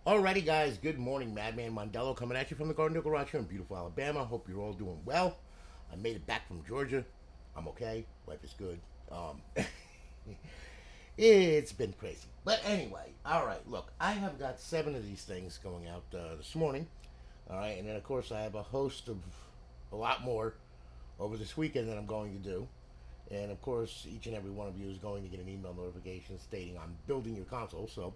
Alrighty, guys. Good morning, Madman Mondello coming at you from the Garden Garage here in beautiful Alabama. Hope you're all doing well. I made it back from Georgia. I'm okay. Life is good. It's been crazy, but anyway. All right. Look, I have got 7 of these things going out this morning. All right, and then of course I have a host of a lot more over this weekend that I'm going to do. And of course, each and every one of you is going to get an email notification stating I'm building your console. So,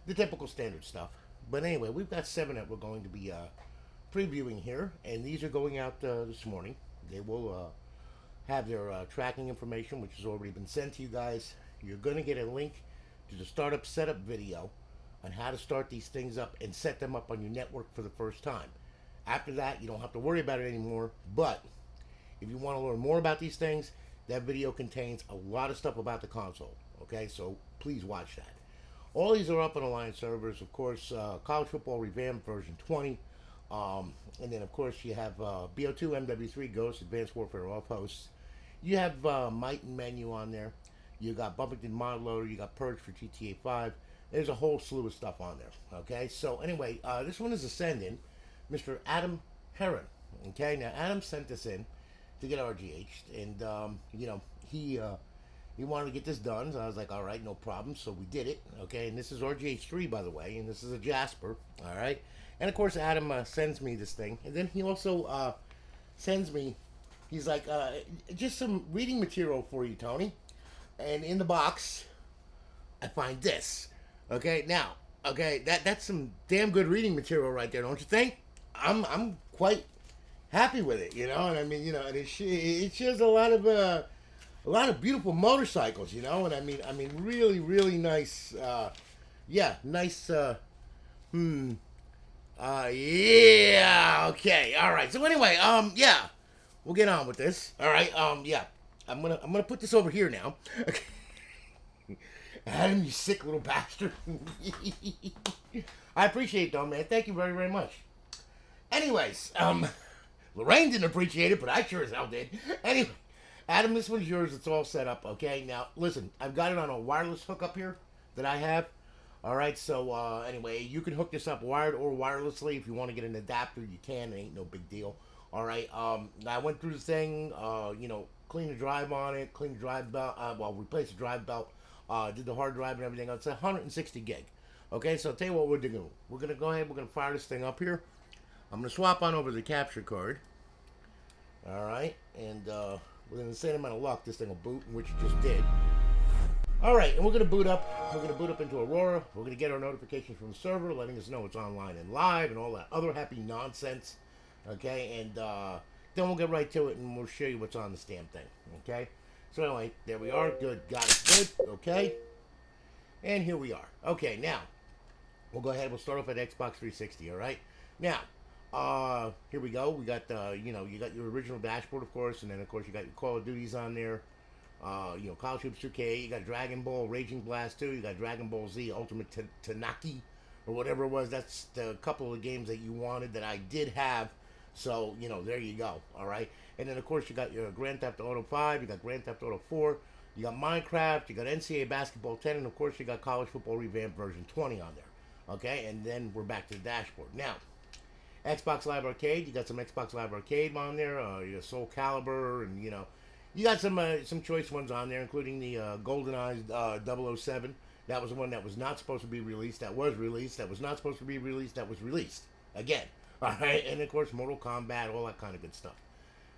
the typical standard stuff. But anyway, we've got 7 that we're going to be previewing here. And these are going out this morning. They will have their tracking information, which has already been sent to you guys. You're going to get a link to the startup setup video on how to start these things up and set them up on your network for the first time. After that, you don't have to worry about it anymore. But if you want to learn more about these things, that video contains a lot of stuff about the console. Okay, so please watch that. All these are up on Alliance servers. Of course, College Football Revamped version 20. And then, of course, you have BO2, MW3, Ghost, Advanced Warfare, Offhosts. You have Myten Menu on there. You got Buffington Mod Loader. You got Purge for GtaV. There's a whole slew of stuff on there. Okay, so anyway, this one is a send-in. Mr. Adam Heron. Okay, now Adam sent this in to get RGH'd, and he wanted to get this done. So I was like, all right, no problem. So we did it. Okay, and this is RGH3, by the way, and this is a Jasper. All right, and of course Adam sends me this thing, and then he also sends me. He's like, just some reading material for you, Tony. And in the box, I find this. Okay, now, that's some damn good reading material right there, don't you think? I'm quite happy with it, and I mean, and it shows a lot of beautiful motorcycles, and I mean, really, really nice, yeah, nice, yeah, okay, all right. So anyway, yeah, we'll get on with this. All right, yeah, I'm gonna put this over here now. Okay. Adam, you sick little bastard. I appreciate it, though, man. Thank you very, very much. Anyways, Lorraine didn't appreciate it, but I sure as hell did. Anyway, Adam, this one's yours. It's all set up, okay? Now, listen, I've got it on a wireless hookup here that I have. All right, so anyway, you can hook this up wired or wirelessly. If you want to get an adapter, you can. It ain't no big deal. All right, I went through the thing, clean the drive on it, clean the drive belt, replace the drive belt, did the hard drive and everything. It's 160 gig. Okay, so I'll tell you what we're doing. We're going to go ahead, we're going to fire this thing up here. I'm going to swap on over the capture card. All right, and within the same amount of luck, this thing will boot, which it just did. All right, and we're going to boot up. We're going to boot up into Aurora. We're going to get our notifications from the server, letting us know it's online and live and all that other happy nonsense. Okay, and then we'll get right to it, and we'll show you what's on this damn thing. Okay, so anyway, there we are. Good, got it. Good. Okay, and here we are. Okay, now we'll go ahead. We'll start off at Xbox 360. All right, now. Here we go. We got you got your original dashboard, of course, and then of course you got your Call of Duties on there. College Hoops 2K. You got Dragon Ball Raging Blast 2. You got Dragon Ball Z Ultimate Tanaki, or whatever it was. That's the couple of games that you wanted that I did have. So there you go. All right, and then of course you got your Grand Theft Auto 5. You got Grand Theft Auto 4. You got Minecraft. You got NCAA Basketball 10, and of course you got College Football Revamped version 20 on there. Okay, and then we're back to the dashboard now. Xbox Live Arcade, you got some Xbox Live Arcade on there, your Soul Calibur, and you got some choice ones on there, including the GoldenEye 007. That was the one that was not supposed to be released. That was released. That was not supposed to be released. That was released again. All right, and of course Mortal Kombat, all that kind of good stuff.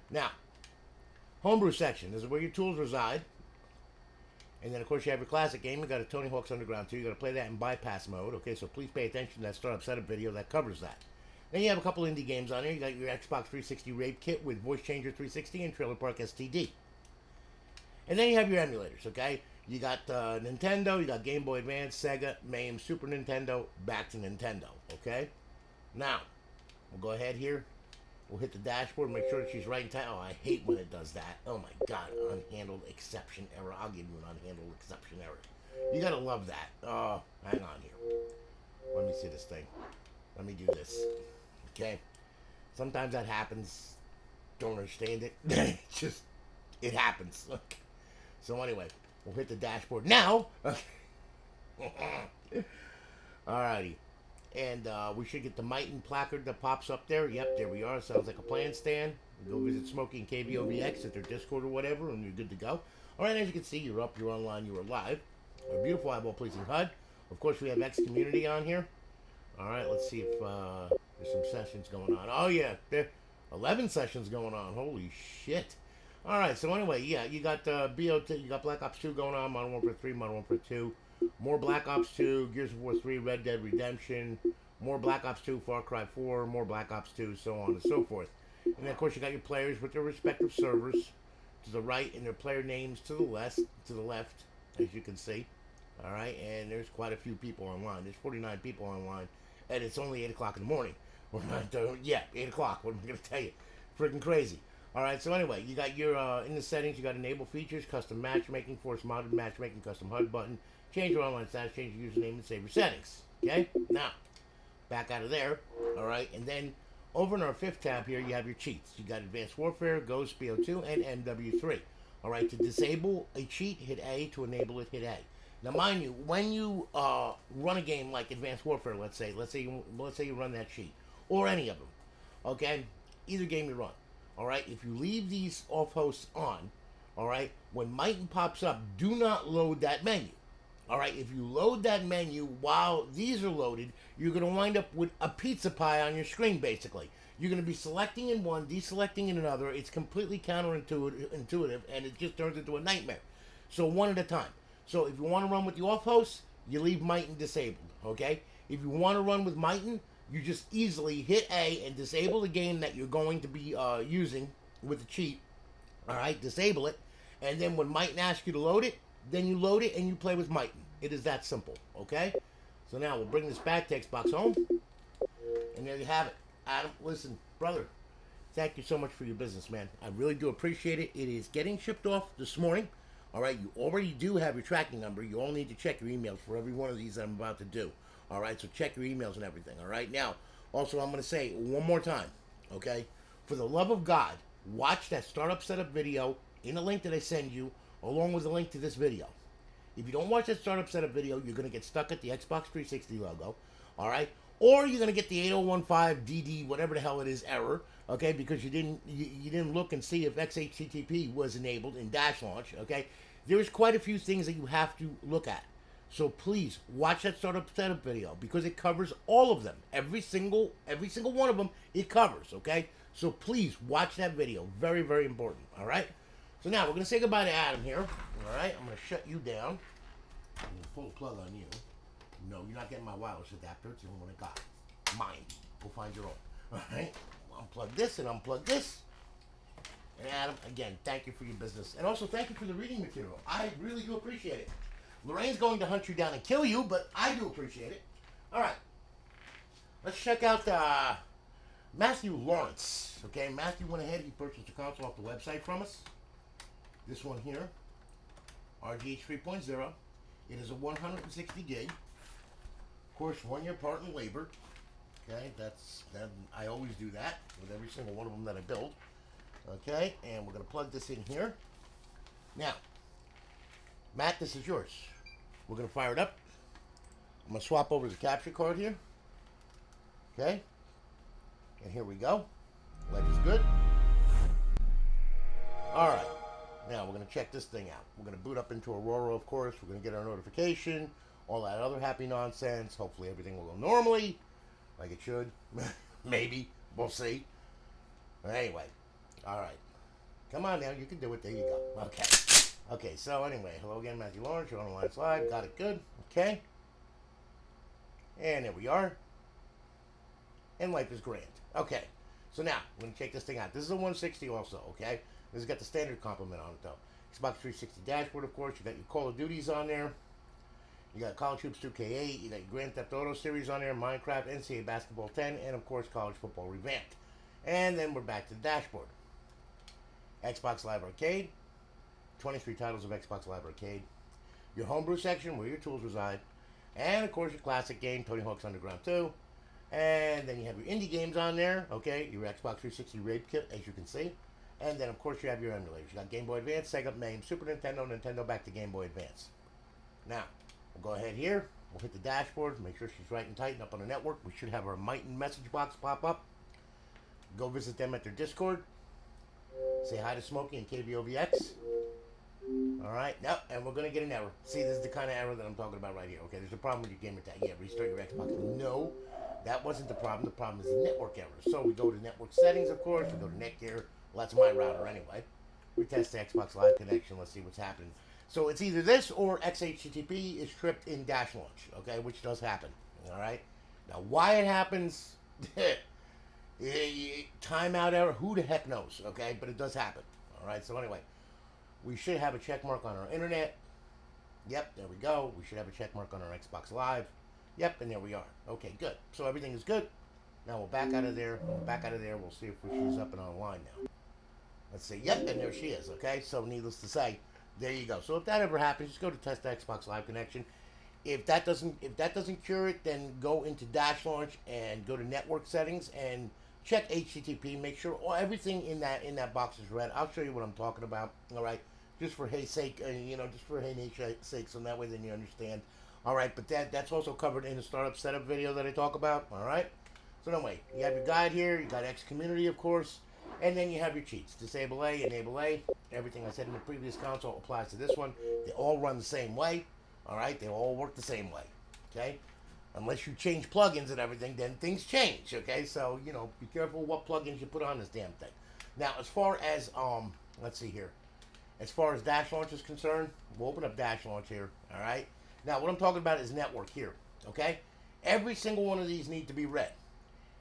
Now, homebrew section. This is where your tools reside. And then, of course, you have your classic game. You got a Tony Hawk's Underground 2. You got to play that in bypass mode. Okay, so please pay attention to that startup setup video that covers that. Then you have a couple indie games on there. You got your Xbox 360 Raid Kit with Voice Changer 360 and Trailer Park STD. And then you have your emulators, okay? You got Nintendo, you got Game Boy Advance, Sega, MAME, Super Nintendo, back to Nintendo, okay? Now, we'll go ahead here. We'll hit the dashboard, make sure that she's right in time. Oh, I hate when it does that. Oh my God, unhandled exception error. I'll give you an unhandled exception error. You gotta love that. Oh, hang on here. Let me see this thing. Let me do this. Okay? Sometimes that happens. Don't understand it. It happens. Okay. So anyway, we'll hit the dashboard now. Alrighty. And we should get the Myten placard that pops up there. Yep, there we are. Sounds like a plan stand. Go visit Smokey and KVOVX at their Discord or whatever, and you're good to go. All right, as you can see, you're up, you're online, you're live. A beautiful eyeball-pleasing HUD. Of course, we have X Community on here. All right, let's see if there's some sessions going on. Oh, yeah, there 11 sessions going on. Holy shit. All right, so anyway, yeah, you got BOT, you got Black Ops 2 going on, Modern Warfare 3, Modern Warfare 2, more Black Ops 2, Gears of War 3, Red Dead Redemption, more Black Ops 2, Far Cry 4, more Black Ops 2, so on and so forth. And then, of course, you got your players with their respective servers to the right and their player names to the left, as you can see. All right, and there's quite a few people online. There's 49 people online, and it's only 8 o'clock in the morning. We're not doing, 8 o'clock. What am I going to tell you? Freaking crazy. All right, so anyway, you got your, in the settings, you got enable features, custom matchmaking, force modded matchmaking, custom HUD button, change your online status, change your username, and save your settings. Okay? Now, back out of there. All right, and then over in our 5th tab here, you have your cheats. You got Advanced Warfare, Ghost, BO2, and MW3. All right, to disable a cheat, hit A. To enable it, hit A. Now, mind you, when you run a game like Advanced Warfare, let's say you run that cheat, or any of them, okay, either game you run. All right, if you leave these Offhosts on, all right, when Myten pops up, do not load that menu. All right, if you load that menu while these are loaded, you're going to wind up with a pizza pie on your screen, basically. You're going to be selecting in one, deselecting in another. It's completely counterintuitive, and it just turns into a nightmare. So one at a time. So if you want to run with the Offhosts, you leave Myten disabled, okay? If you want to run with Myten, you just easily hit A and disable the game that you're going to be using with the cheat. All right, disable it. And then when Myten asks you to load it, then you load it and you play with Myten. It is that simple, okay? So now we'll bring this back to Xbox Home. And there you have it. Adam, listen, brother, thank you so much for your business, man. I really do appreciate it. It is getting shipped off this morning. All right, you already do have your tracking number. You all need to check your emails for every one of these that I'm about to do. All right, so check your emails and everything. All right, now, also I'm going to say one more time, okay? For the love of God, watch that startup setup video in the link that I send you, along with the link to this video. If you don't watch that startup setup video, you're going to get stuck at the Xbox 360 logo, all right? Or you're going to get the 8015DD, whatever the hell it is, error, okay? Because you didn't look and see if XHTTP was enabled in dash launch, okay? There's quite a few things that you have to look at. So please watch that startup setup video because it covers all of them. Every single one of them it covers, okay? So please watch that video. Very, very important, all right? So now we're going to say goodbye to Adam here, all right? I'm going to shut you down. I'm going to pull the plug on you. No, you're not getting my wireless adapter. It's the only one I got. Mine. Go find your own, all right? Unplug this and unplug this. And Adam, again, thank you for your business. And also thank you for the reading material. I really do appreciate it. Lorraine's going to hunt you down and kill you, but I do appreciate it. All right. Let's check out Matthew Lawrence. Okay, Matthew went ahead. He purchased a console off the website from us. This one here, RGH 3.0. It is a 160 gig. Of course, 1 year part and labor. Okay, I always do that with every single one of them that I build. Okay, and we're going to plug this in here. Now, Matt, this is yours. We're going to fire it up. I'm going to swap over the capture card here. Okay. And here we go. Life is good. All right. Now, we're going to check this thing out. We're going to boot up into Aurora, of course. We're going to get our notification. All that other happy nonsense. Hopefully everything will go normally. Like it should. Maybe. We'll see. Anyway. All right. Come on now. You can do it. There you go. Okay. Okay, so anyway, hello again, Matthew Lawrence. You're on the line live. Got it good. Okay. And there we are. And life is grand. Okay. So now, we're going to check this thing out. This is a 160 also, okay? This has got the standard complement on it, though. Xbox 360 dashboard, of course. You got your Call of Duties on there. You got College Hoops 2K8. You got your Grand Theft Auto series on there. Minecraft, NCAA Basketball 10. And, of course, College Football Revamped. And then we're back to the dashboard. Xbox Live Arcade. 23 titles of Xbox Live Arcade, your homebrew section where your tools reside, and of course your classic game, Tony Hawk's Underground 2, and then you have your indie games on there, okay, your Xbox 360 Raid Kit, as you can see, and then of course you have your emulators. You got Game Boy Advance, Sega, MAME, Super Nintendo, Nintendo back to Game Boy Advance. Now, we'll go ahead here, We'll hit the dashboard, make sure she's right and tight and up on the network. We should have our Myten message box pop up. Go visit them at their Discord. Say hi to Smokey and KVOVX. Alright, no, and we're going to get an error. See, this is the kind of error that I'm talking about right here. Okay, there's a problem with your gamer tag. Yeah, restart your Xbox. No, that wasn't the problem. The problem is the network error. So we go to network settings, of course. We go to netgear. Well, that's my router anyway. We test the Xbox Live connection. Let's see what's happening. So it's either this or XHTTP is tripped in dash launch, okay, which does happen. Alright, now why it happens, timeout error, who the heck knows, okay, but it does happen. Alright, so anyway, we should have a check mark on our internet. Yep, there we go. We should have a check mark on our Xbox Live. Yep, and there we are. Okay, good. So everything is good. Now we'll back out of there. We'll see if she's up and online now. Let's see. Yep, and there she is. Okay, so needless to say, there you go. So if that ever happens, just go to test the Xbox Live connection. If that doesn't cure it, then go into dash launch and go to network settings and check HTTP. Make sure everything in that box is red. I'll show you what I'm talking about. All right. Just for hey sake, just for hey nature's sake, so that way then you understand. All right, but that's also covered in the startup setup video that I talk about. All right. So anyway, you have your guide here. You got X Community, of course, and then you have your cheats. Disable A, enable A. Everything I said in the previous console applies to this one. They all run the same way. All right, they all work the same way. Okay. Unless you change plugins and everything, then things change. Okay, so be careful what plugins you put on this damn thing. Now, as far as let's see here. As far as dash launch is concerned, we'll open up dash launch here. All right. Now, what I'm talking about is network here. Okay. Every single one of these need to be red.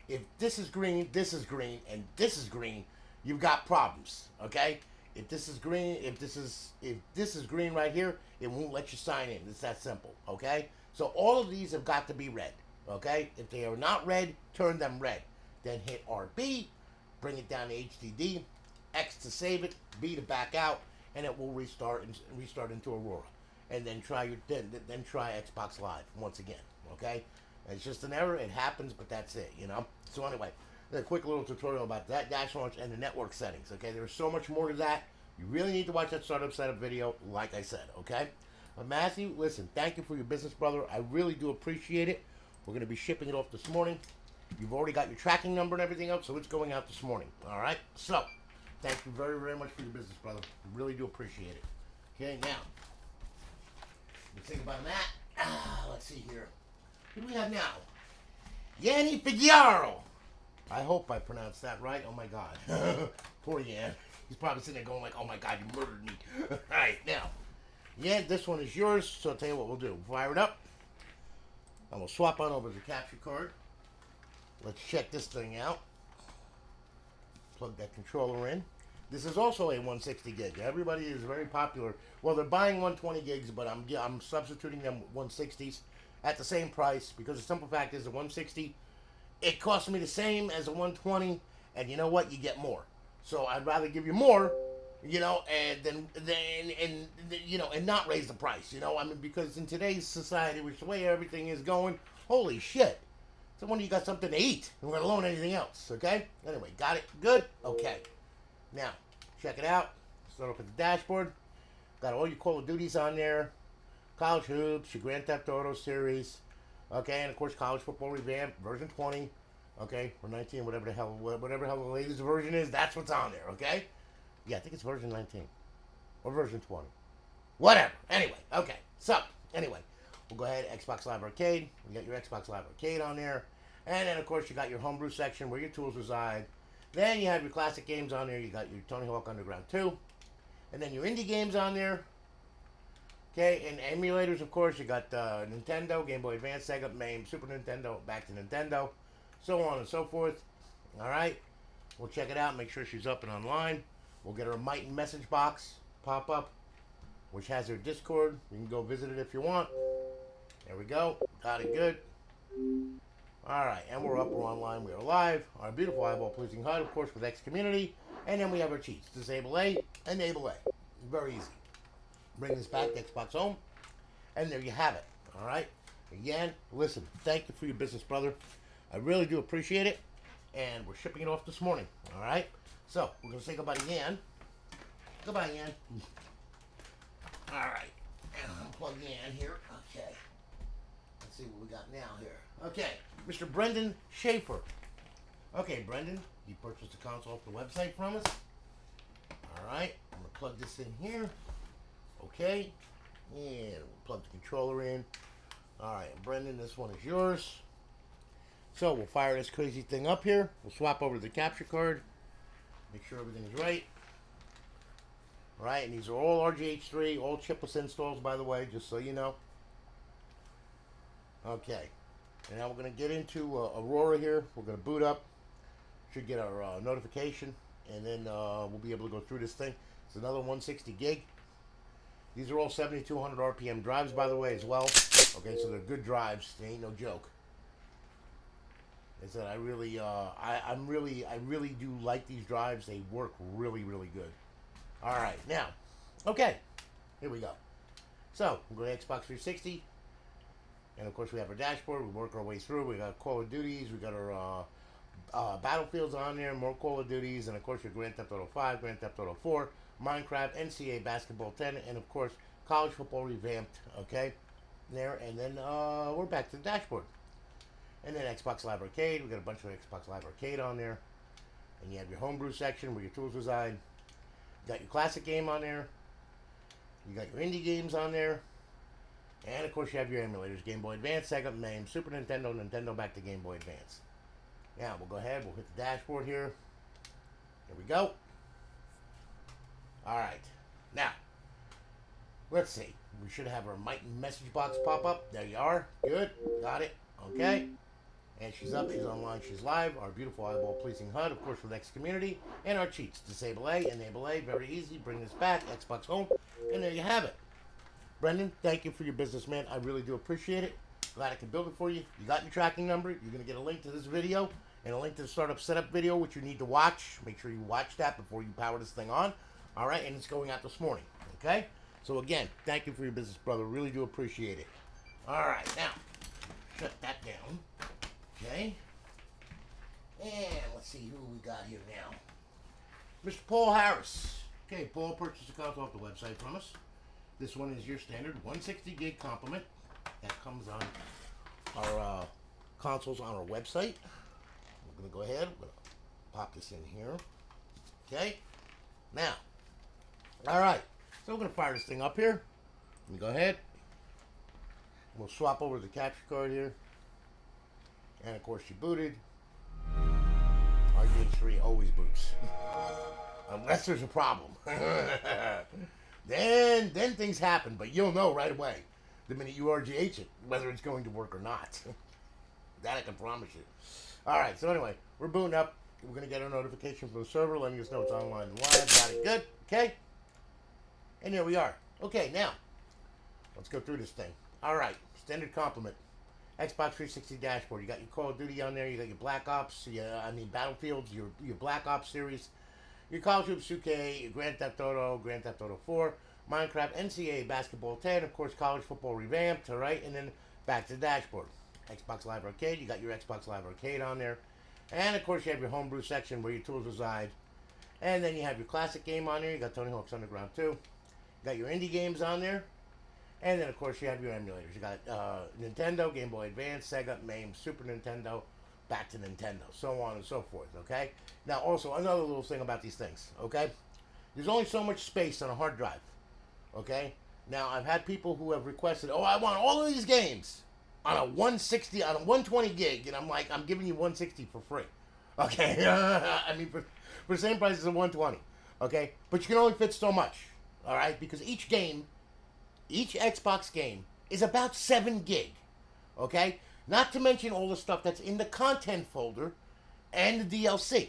If this is green, and this is green, you've got problems. Okay. If this is green, if this is green right here, it won't let you sign in. It's that simple. Okay. So all of these have got to be red. Okay. If they are not red, turn them red. Then hit RB, bring it down to HDD, X to save it, B to back out. And it will restart into Aurora, and then try Xbox Live once again. Okay, it's just an error. It happens, but that's it. So anyway, a quick little tutorial about that dash launch and the network settings. Okay, there's so much more to that. You really need to watch that startup setup video, like I said. Okay, but Matthew, listen, thank you for your business, brother. I really do appreciate it. We're going to be shipping it off this morning. You've already got your tracking number and everything else, so it's going out this morning. All right, so. Thank you very, very much for your business, brother. I really do appreciate it. Okay, now, let's think about that. Let's see here. Who do we have now? Yanni Figueroa. I hope I pronounced that right. Oh, my God. Poor Yan. He's probably sitting there going like, oh, my God, you murdered me. All right, now, Yan, this one is yours, so I'll tell you what we'll do. Fire it up. And we'll swap on over the capture card. Let's check this thing out. Plug that controller in. This is also a 160 gig. Everybody is very popular. Well, they're buying 120 gigs, but I'm substituting them with 160s at the same price, because the simple fact is the 160, it costs me the same as a 120, and you know what? You get more. So I'd rather give you more, and not raise the price. Because in today's society, which the way everything is going, holy shit. So when you got something to eat, let alone anything else, okay? Anyway, got it? Good? Okay. Now, check it out. Start off with the dashboard. Got all your Call of Duties on there. College Hoops, your Grand Theft Auto series. Okay, and of course, College Football Revamped, version 20. Okay, or 19, whatever the hell the latest version is, that's what's on there, okay? Yeah, I think it's version 19. Or version 20. Whatever. Anyway, okay. So, anyway. We'll go ahead, Xbox Live Arcade. You got your Xbox Live Arcade on there. And then, of course, you got your homebrew section where your tools reside. Then you have your classic games on there. You got your Tony Hawk Underground 2. And then your indie games on there. Okay, and emulators, of course. You got Nintendo, Game Boy Advance, Sega, MAME, Super Nintendo, back to Nintendo. So on and so forth. All right. We'll check it out. Make sure she's up and online. We'll get her a Myten message box pop up, which has her Discord. You can go visit it if you want. There we go. Got it good. Alright, and we're up, we're online, we are live. Our beautiful eyeball-pleasing HUD, of course, with X Community. And then we have our cheats. Disable A, enable A. Very easy. Bring this back to Xbox Home. And there you have it. Alright? Again, listen, thank you for your business, brother. I really do appreciate it. And we're shipping it off this morning. Alright? So, we're going to say goodbye to Yan. Goodbye, Yan. Alright. And I'll unplug Yan here. Okay. Let's see what we got now here. Okay, Mr. Brendan Schaefer. Okay, Brendan, you purchased the console off the website from us. All right, I'm gonna plug this in here. Okay, and we'll plug the controller in. All right, Brendan, this one is yours. So we'll fire this crazy thing up here. We'll swap over to the capture card. Make sure everything's right. All right, and these are all RGH3, all chipless installs, by the way, just so you know. Okay, and now we're going to get into Aurora here. We're going to boot up. Should get our notification, and then we'll be able to go through this thing. It's another 160 gig. These are all 7,200 RPM drives, by the way, as well. Okay, so they're good drives. They ain't no joke. I said I really, I really do like these drives. They work really, really good. All right, now, okay, here we go. So we'll go to Xbox 360, and of course we have our dashboard. We work our way through. We got Call of Duties. We got our Battlefields on there, more Call of Duties, and of course your Grand Theft Auto 5, Grand Theft Auto 4, Minecraft, NCAA Basketball 10, and of course College Football Revamped. Okay, there, and then we're back to the dashboard. And then Xbox Live Arcade, we got a bunch of Xbox Live Arcade on there. And you have your homebrew section where your tools reside. You got your classic game on there. You got your indie games on there. And of course you have your emulators, Game Boy Advance, Sega, MAME, Super Nintendo, Nintendo back to Game Boy Advance. Now we'll go ahead, we'll hit the dashboard here. Here we go. Alright, now, let's see. We should have our Myten message box pop up. There you are. Good, got it. Okay. And she's up, she's online, she's live. Our beautiful eyeball pleasing HUD, of course, with X Community. And our cheats. Disable A, enable A, very easy. Bring this back, Xbox Home. And there you have it. Brendan, thank you for your business, man. I really do appreciate it. Glad I can build it for you. You got your tracking number. You're going to get a link to this video and a link to the startup setup video, which you need to watch. Make sure you watch that before you power this thing on. All right, and it's going out this morning. Okay? So again, thank you for your business, brother. Really do appreciate it. All right, now, shut that down. Okay, and let's see who we got here now. Mr. Paul Harris. Okay, Paul purchased a console off the website from us. This one is your standard 160 gig complement that comes on our consoles on our website. We're going to go ahead, we're going to pop this in here. Okay, now, all right, so we're going to fire this thing up here. Let me go ahead. We'll swap over the capture card here. And of course you booted. RGH3 always boots. Unless there's a problem. then things happen, but you'll know right away the minute you RGH it, whether it's going to work or not. That I can promise you. Alright, so anyway, we're booting up. We're going to get a notification from the server letting us know it's online and live. Got it good. Okay. And here we are. Okay, now, let's go through this thing. Alright, standard complement. Xbox 360 dashboard. You got your Call of Duty on there. You got your Black Ops. Battlefields. Your Black Ops series. Your Call of Duty 2K. Your Grand Theft Auto. Grand Theft Auto 4. Minecraft. NCAA Basketball 10. Of course, College Football Revamped. All right, and then back to the dashboard. Xbox Live Arcade. You got your Xbox Live Arcade on there, and of course you have your homebrew section where your tools reside. And then you have your classic game on there. You got Tony Hawk's Underground 2. You got your indie games on there. And then, of course, you have your emulators. You got Nintendo, Game Boy Advance, Sega, MAME, Super Nintendo, back to Nintendo, so on and so forth, okay? Now, also, another little thing about these things, okay? There's only so much space on a hard drive, okay? Now, I've had people who have requested, oh, I want all of these games on a 160, on a 120 gig, and I'm like, I'm giving you 160 for free, okay? I mean, for the same price as a 120, okay? But you can only fit so much, all right? Because each game... Each Xbox game is about 7 gig, okay? Not to mention all the stuff that's in the content folder and the DLC,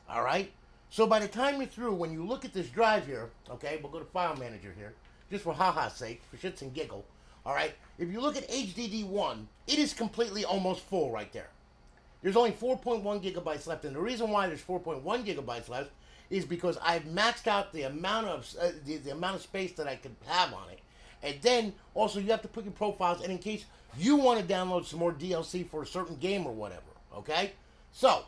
all right? So by the time you're through, when you look at this drive here, okay, we'll go to File Manager here, just for ha-ha's sake, for shits and giggle, all right? If you look at HDD1, it is completely almost full right there. There's only 4.1 gigabytes left, and the reason why there's 4.1 gigabytes left is because I've maxed out the amount of the amount of space that I could have on it. And then, also, you have to put your profiles in case you want to download some more DLC for a certain game or whatever, okay? So,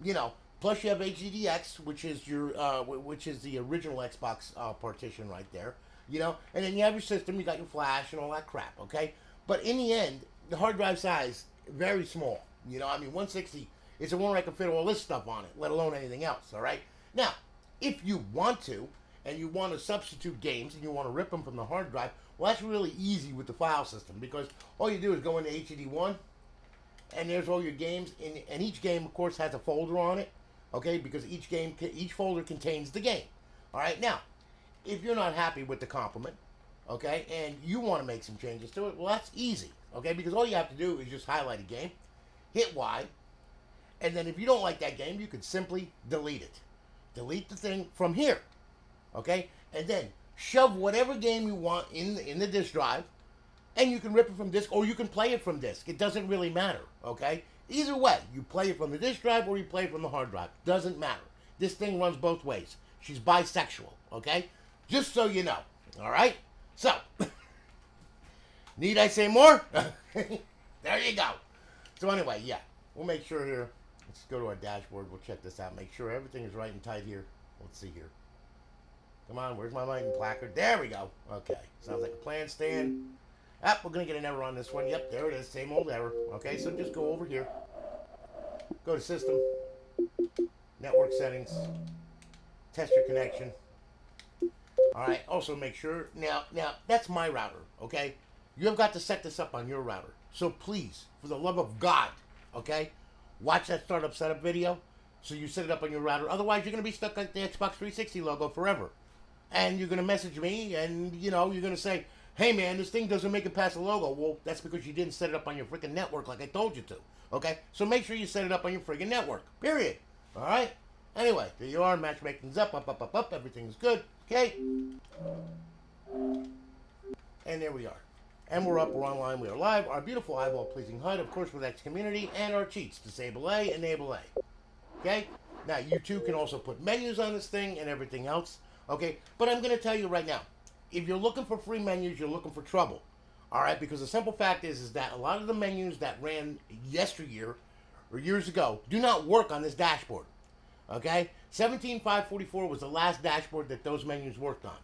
you know, plus you have HDDX, which is your, which is the original Xbox partition right there, you know? And then you have your system, you got your flash and all that crap, okay? But in the end, the hard drive size, very small. You know, I mean, 160 is the one that can fit all this stuff on it, let alone anything else, all right? Now, if you want to, and you want to substitute games, and you want to rip them from the hard drive, well, that's really easy with the file system, because all you do is go into HDD1, and there's all your games, and each game, of course, has a folder on it, okay, because each folder contains the game. All right, now, if you're not happy with the complement, okay, and you want to make some changes to it, well, that's easy, okay, because all you have to do is just highlight a game, hit Y, and then if you don't like that game, you can simply delete it. Delete the thing from here, okay, and then shove whatever game you want in the disk drive, and you can rip it from disk, or you can play it from disk. It doesn't really matter, okay? Either way, you play it from the disk drive or you play it from the hard drive. Doesn't matter. This thing runs both ways. She's bisexual, okay? Just so you know, all right? So, need I say more? There you go. So anyway, yeah, we'll make sure here. Let's go to our dashboard. We'll check this out. Make sure everything is right and tight here. Let's see here. Come on, where's my Myten placard? There we go. Okay, sounds like a plan stand. We're going to get an error on this one. Yep, there it is. Same old error. Okay, so just go over here. Go to System. Network Settings. Test your connection. Alright, also make sure. Now, that's my router, okay? You have got to set this up on your router. So please, for the love of God, okay? Watch that startup setup video so you set it up on your router. Otherwise, you're going to be stuck like the Xbox 360 logo forever. And you're going to message me and, you know, you're going to say, hey man, this thing doesn't make it past the logo. Well, that's because you didn't set it up on your freaking network like I told you to. Okay? So make sure you set it up on your freaking network. Period. Alright? Anyway, there you are. Matchmaking's up. Everything's good. Okay? And there we are. And we're up. We're online. We are live. Our beautiful eyeball-pleasing HUD, of course, with X Community, and our cheats. Disable A, enable A. Okay? Now, you too can also put menus on this thing and everything else. Okay? But I'm going to tell you right now. If you're looking for free menus, you're looking for trouble. All right, because the simple fact is that a lot of the menus that ran yesteryear or years ago do not work on this dashboard. Okay? 17.544 was the last dashboard that those menus worked on.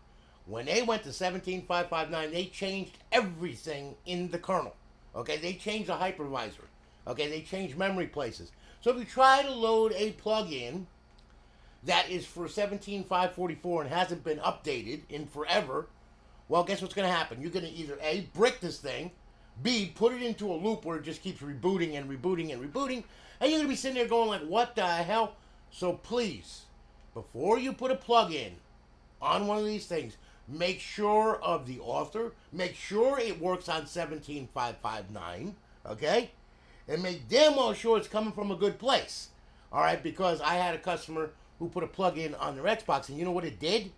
When they went to 17.559, they changed everything in the kernel. Okay? They changed the hypervisor. Okay? They changed memory places. So if you try to load a plugin that is for 17.544 and hasn't been updated in forever, well, guess what's going to happen? You're going to either A, brick this thing, B, put it into a loop where it just keeps rebooting and rebooting and rebooting, and you're going to be sitting there going like, what the hell? So please, before you put a plug-in on one of these things, make sure of the author, make sure it works on 17.559, okay? And make damn well sure it's coming from a good place, all right? Because I had a customer who put a plug-in on their Xbox, and you know what it did?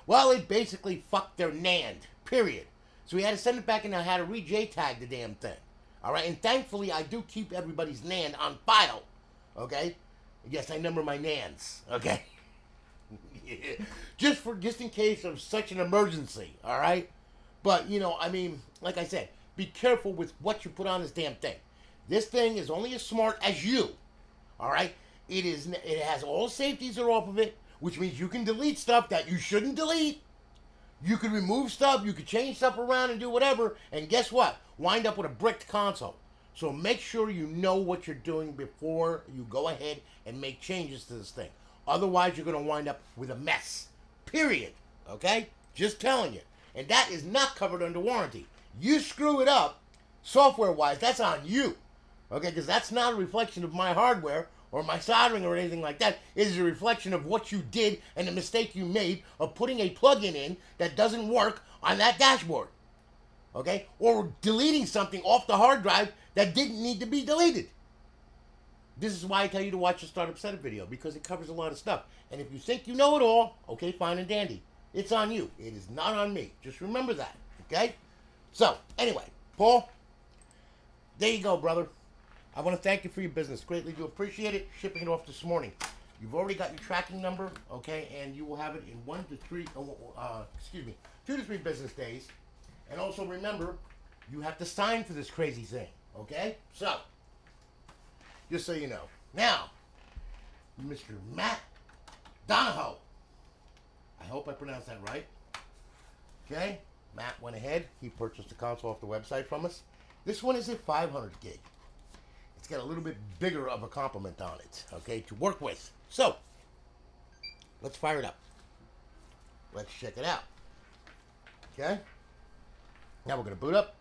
Well, it basically fucked their NAND, period. So we had to send it back, and I had to re-JTAG the damn thing. All right, and thankfully, I do keep everybody's NAND on file, okay? Yes, I number my NANDs, okay? just in case of such an emergency, all right? But, you know, I mean, like I said, be careful with what you put on this damn thing. This thing is only as smart as you, all right? It has all safeties are off of it, which means you can delete stuff that you shouldn't delete. You can remove stuff, you can change stuff around and do whatever, and guess what? Wind up with a bricked console. So make sure you know what you're doing before you go ahead and make changes to this thing. Otherwise, you're going to wind up with a mess. Period. Okay? Just telling you. And that is not covered under warranty. You screw it up, software-wise, that's on you. Okay? Because that's not a reflection of my hardware or my soldering or anything like that. It is a reflection of what you did and the mistake you made of putting a plug-in in that doesn't work on that dashboard. Okay? Or deleting something off the hard drive that didn't need to be deleted. This is why I tell you to watch the startup setup video, because it covers a lot of stuff. And if you think you know it all, okay, fine and dandy. It's on you. It is not on me. Just remember that. Okay? So, anyway, Paul, there you go, brother. I want to thank you for your business. Greatly do appreciate it. Shipping it off this morning. You've already got your tracking number, okay, and you will have it in 2 to 3 business days. And also remember, you have to sign for this crazy thing, okay? So, just so you know. Now, Mr. Matt Donahoe. I hope I pronounced that right. Okay? Matt went ahead. He purchased the console off the website from us. This one is a 500 gig. It's got a little bit bigger of a complement on it, okay, to work with. So, let's fire it up. Let's check it out. Okay? Now we're going to boot up.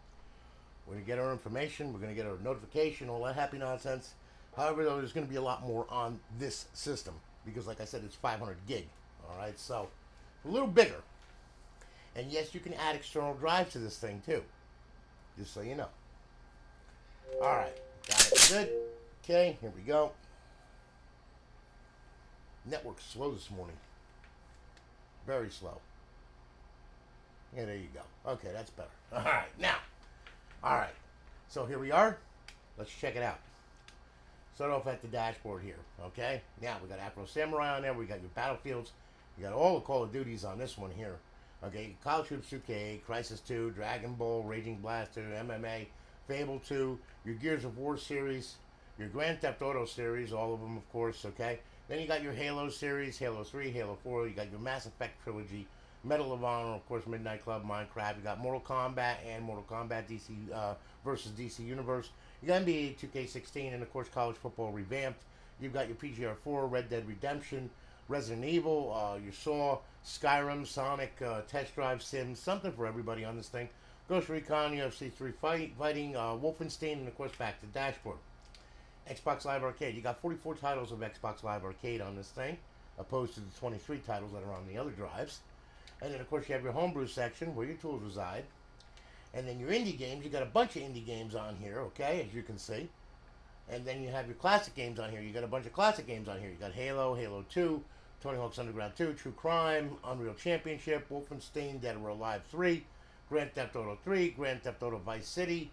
We're going to get our information. We're going to get our notification, all that happy nonsense. However, though, there's going to be a lot more on this system because, like I said, it's 500 gig. All right, so a little bigger. And yes, you can add external drives to this thing too, just so you know. All right, got it. Good. Okay, here we go. Network's slow this morning. Very slow. Yeah, there you go. Okay, that's better. All right, now. All right, so here we are. Let's check it out. Start off at the dashboard here, okay? Now, we got Afro Samurai on there. We got your Battlefields. You got all the Call of Duties on this one here. Okay, College Troops 2K, Crisis 2, Dragon Ball, Raging Blast 2, MMA, Fable 2, your Gears of War series, your Grand Theft Auto series, all of them, of course, okay? Then you got your Halo series, Halo 3, Halo 4. You got your Mass Effect trilogy, Medal of Honor, of course, Midnight Club, Minecraft. You got Mortal Kombat and Mortal Kombat DC versus DC Universe. You got NBA 2K16 and, of course, College Football Revamped. You've got your PGR4, Red Dead Redemption, Resident Evil, your Saw, Skyrim, Sonic, Test Drive, Sims, something for everybody on this thing. Ghost Recon, UFC 3 fighting, Wolfenstein, and, of course, back to dashboard. Xbox Live Arcade. You got 44 titles of Xbox Live Arcade on this thing, opposed to the 23 titles that are on the other drives. And then, of course, you have your homebrew section where your tools reside. And then your indie games. You got a bunch of indie games on here, okay, as you can see. And then you have your classic games on here. You got a bunch of classic games on here. You got Halo, Halo 2, Tony Hawk's Underground 2, True Crime, Unreal Championship, Wolfenstein, Dead or Alive 3, Grand Theft Auto 3, Grand Theft Auto Vice City,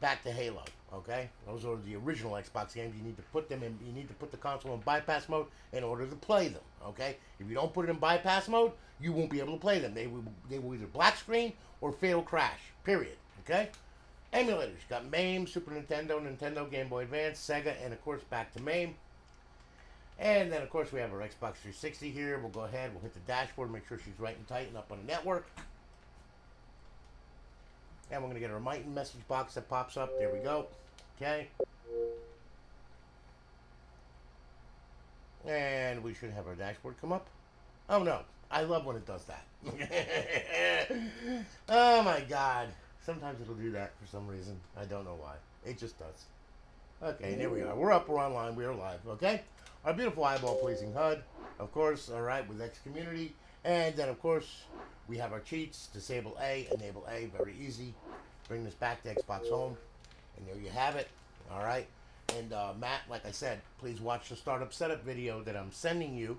back to Halo, okay? Those are the original Xbox games. You need to put them in, you need to put the console in bypass mode in order to play them, okay? If you don't put it in bypass mode, you won't be able to play them. They will either black screen or fatal crash, period, okay? Emulators, you got MAME, Super Nintendo, Nintendo, Game Boy Advance, Sega, and of course back to MAME. And then of course we have our Xbox 360 here. We'll go ahead, we'll hit the dashboard, make sure she's right and tight and up on the network. And we're going to get our Myten message box that pops up. There we go. Okay. And we should have our dashboard come up. Oh no, I love when it does that. Oh my God. Sometimes it'll do that for some reason. I don't know why. It just does. Okay, and here we are. We're up, we're online, we are live, okay? Our beautiful eyeball-pleasing HUD, of course, all right, with X Community. And then, of course, we have our cheats. Disable A, enable A, very easy. Bring this back to Xbox Home. And there you have it, all right? And Matt, like I said, please watch the startup setup video that I'm sending you,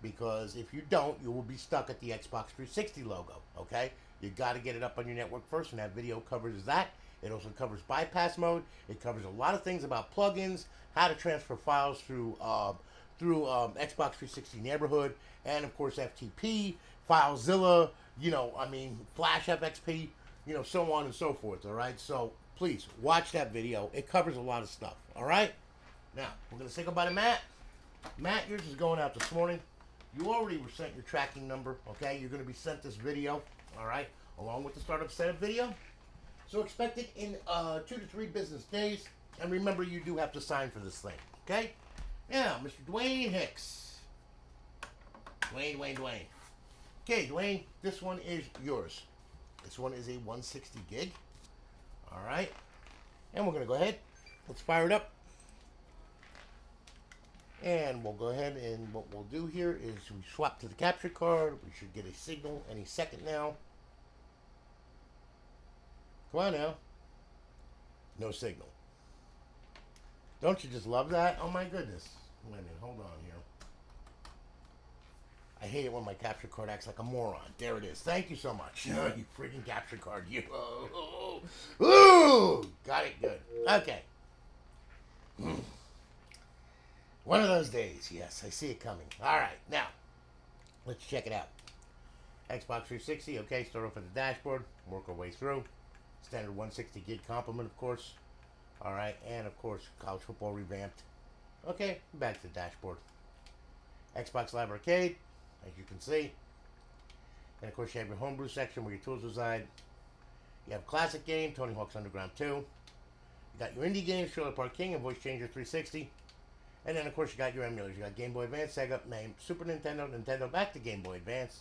because if you don't, you will be stuck at the Xbox 360 logo, okay? You got to get it up on your network first, and that video covers that. It also covers bypass mode. It covers a lot of things about plugins, how to transfer files through Xbox 360 Neighborhood, and of course FTP, FileZilla, you know, I mean, Flash FXP, you know, so on and so forth, all right? So please watch that video. It covers a lot of stuff, all right? Now, we're going to say goodbye to Matt. Matt, yours is going out this morning. You already were sent your tracking number, okay? You're going to be sent this video, all right, along with the startup setup video. So expect it in 2 to 3 business days. And remember, you do have to sign for this thing, okay? Now, Mr. Dwayne Hicks. Dwayne. Okay, Dwayne, this one is yours. This one is a 160 gig. All right. And we're going to go ahead. Let's fire it up. And we'll go ahead, and what we'll do here is we swap to the capture card. We should get a signal any second now. Come on now. No signal. Don't you just love that? Oh my goodness. Wait a minute, hold on here. I hate it when my capture card acts like a moron. There it is. Thank you so much. You freaking capture card. You. Ooh! Got it good. Okay. One of those days. Yes, I see it coming. Alright, now. Let's check it out. Xbox 360. Okay, start off at the dashboard. Work our way through. Standard 160 gig complement, of course. All right, and of course, College Football Revamped. Okay, back to the dashboard. Xbox Live Arcade, as you can see. And of course, you have your homebrew section where your tools reside. You have Classic Game, Tony Hawk's Underground 2. Got your indie games, Trailer Park King and Voice Changer 360. And then, of course, you got your emulators. You got Game Boy Advance, Sega, name, Super Nintendo, Nintendo, back to Game Boy Advance.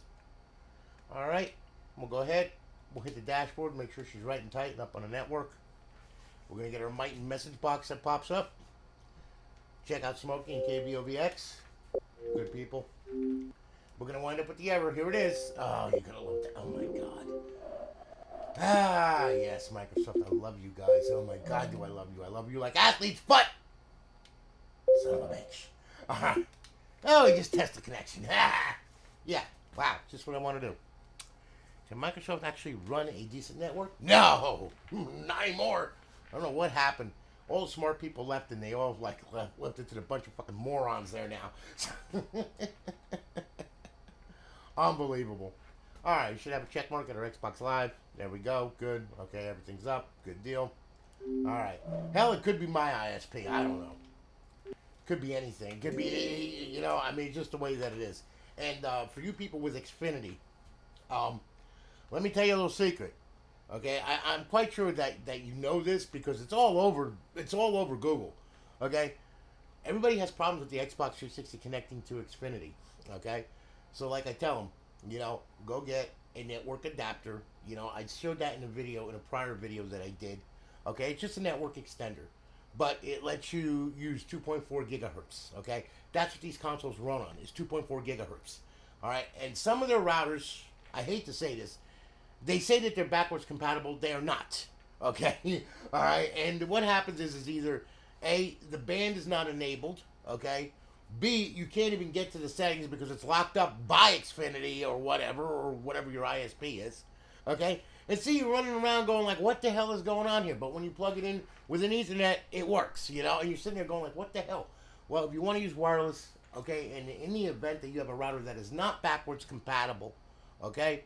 All right, we'll go ahead. We'll hit the dashboard, make sure she's right and tight and up on the network. We're going to get our Myten message box that pops up. Check out Smokey and KVOVX. Good people. We're going to wind up with the error. Here it is. Oh, you're going to love that. Oh, my God. Ah, yes, Microsoft. I love you guys. Oh, my God, do I love you. I love you like athlete's foot. Son of a bitch. Uh-huh. Oh, he just tested the connection. Ah. Yeah. Wow. Just what I want to do. Can Microsoft actually run a decent network? No. Not anymore. I don't know what happened. All the smart people left, and they all left it to a bunch of fucking morons there now. Unbelievable. All right, you should have a check mark at our Xbox Live. There we go. Good. Okay, everything's up. Good deal. All right. Hell, it could be my ISP. I don't know. Could be anything. It could be, you know, I mean, just the way that it is. And for you people with Xfinity, let me tell you a little secret. Okay, I'm quite sure that you know this because it's all over Google. Okay, everybody has problems with the Xbox 360 connecting to Xfinity. Okay, so like I tell them, you know, go get a network adapter. You know, I showed that in a prior video that I did. Okay, it's just a network extender, but it lets you use 2.4 gigahertz. Okay, that's what these consoles run on, is 2.4 gigahertz. All right, and some of their routers, I hate to say this, they say that they're backwards compatible. They are not. Okay? All right? And what happens is either A, the band is not enabled. Okay? B, you can't even get to the settings because it's locked up by Xfinity or whatever your ISP is. Okay? And C, you're running around going like, what the hell is going on here? But when you plug it in with an Ethernet, it works, you know? And you're sitting there going like, what the hell? Well, if you want to use wireless, okay, and in the event that you have a router that is not backwards compatible, okay,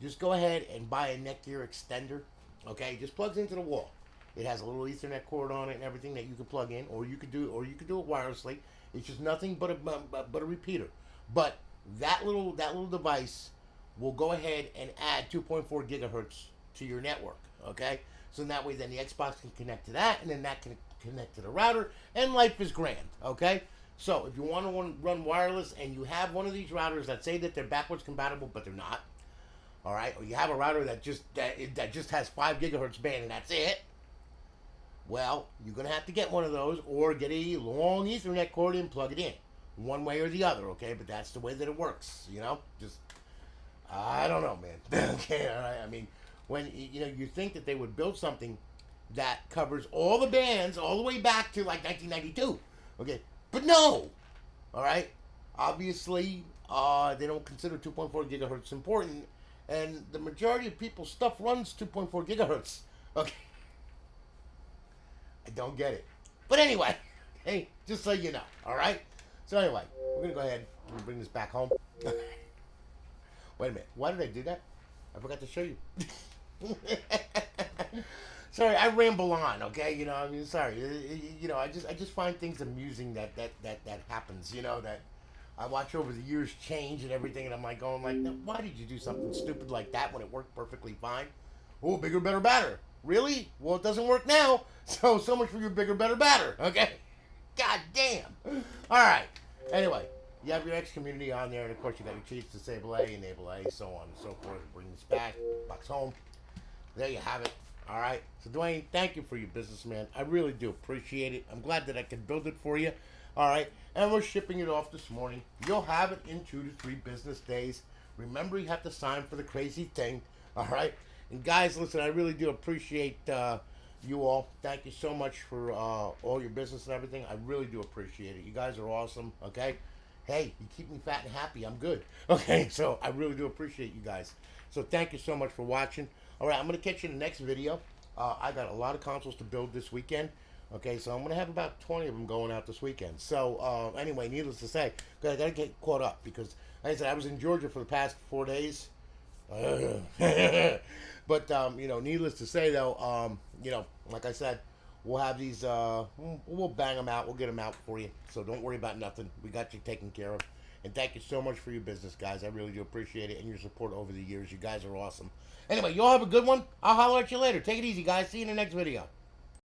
just go ahead and buy a Netgear extender. Okay, just plugs into the wall. It has a little Ethernet cord on it and everything that you can plug in, or you could do it wirelessly. It's just nothing but a repeater. But that little device will go ahead and add 2.4 gigahertz to your network. Okay, so that way then the Xbox can connect to that, and then that can connect to the router, and life is grand. Okay. So if you want to run wireless and you have one of these routers that say that they're backwards compatible but they're not, all right, or you have a router that just has 5 gigahertz band and that's it, well, you're going to have to get one of those or get a long Ethernet cord and plug it in. One way or the other, okay? But that's the way that it works, you know? Just, I don't know, man. Okay, all right? I mean, when, you know, you think that they would build something that covers all the bands all the way back to like 1992, okay? But no, all right? Obviously, they don't consider 2.4 gigahertz important. And the majority of people's stuff runs 2.4 gigahertz. Okay. I don't get it. But anyway, hey, just so you know, all right? So anyway, we're going to go ahead and bring this back home. Wait a minute. Why did I do that? I forgot to show you. Sorry, I ramble on, okay? You know, I mean, sorry. You know, I just find things amusing that happens, you know, that I watch over the years change and everything, and I'm like going like, now, why did you do something stupid like that when it worked perfectly fine? Oh, bigger, better, badder. Really? Well, it doesn't work now. So much for your bigger, better, badder. Okay? God damn. All right. Anyway, you have your X community on there, and of course you got your cheats, disable A, enable A, so on and so forth. Bring this back, box home. There you have it. All right. So Dwayne, thank you for your business, man. I really do appreciate it. I'm glad that I could build it for you. All right, and we're shipping it off this morning. You'll have it in 2 to 3 business days. Remember, you have to sign for the crazy thing. All right, and guys, listen, I really do appreciate you all. Thank you so much for all your business and everything. I really do appreciate it. You guys are awesome. Okay, hey, you keep me fat and happy. I'm good. Okay, so I really do appreciate you guys. So thank you so much for watching. All right, I'm gonna catch you in the next video. I got a lot of consoles to build this weekend. Okay, so I'm going to have about 20 of them going out this weekend. So, anyway, needless to say, I got to get caught up because, like I said, I was in Georgia for the past 4 days. But, you know, needless to say, though, you know, like I said, we'll have these, we'll bang them out. We'll get them out for you. So don't worry about nothing. We got you taken care of. And thank you so much for your business, guys. I really do appreciate it and your support over the years. You guys are awesome. Anyway, you all have a good one. I'll holler at you later. Take it easy, guys. See you in the next video.